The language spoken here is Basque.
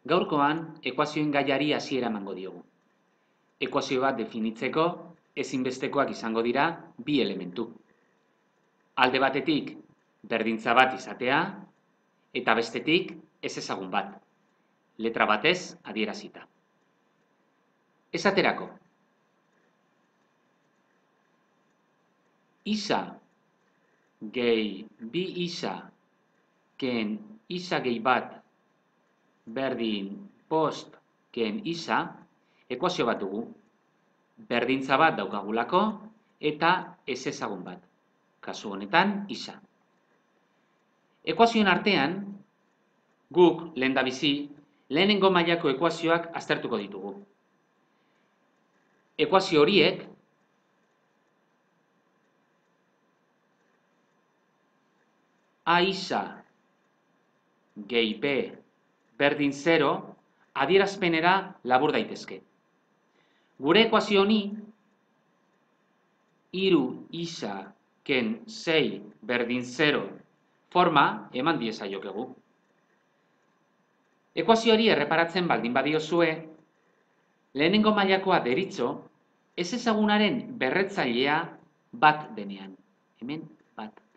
Gaurkoan, ekuazioen gaiari hasiera emango diogu. Ekuazio bat definitzeko, ezinbestekoak izango dira bi elementu. Alde batetik, berdintza bat izatea, eta bestetik, ezezagun bat, letra batez adierazita. Esaterako, isa gehi bi isa ken isa gehi bat berdin bost ken isa, ekuazio bat dugu. Berdintza bat daukagulako eta ezezagun bat. Kasu honetan, isa. Ekuazioen artean, guk lehendabizi lehenengo mailako ekuazioak aztertuko ditugu. Ekuazio horiek A isa gehi B berdin 0 adierazpenera labur daitezke. Gure ekuazio honi, hiru isa ken 6 berdin 0 forma eman diezaiokegu. Ekuazioari erreparatzen baldin badiozue, lehenengo mailakoa deritzo, ezezagunaren berretzailea bat denean. Hemen bat.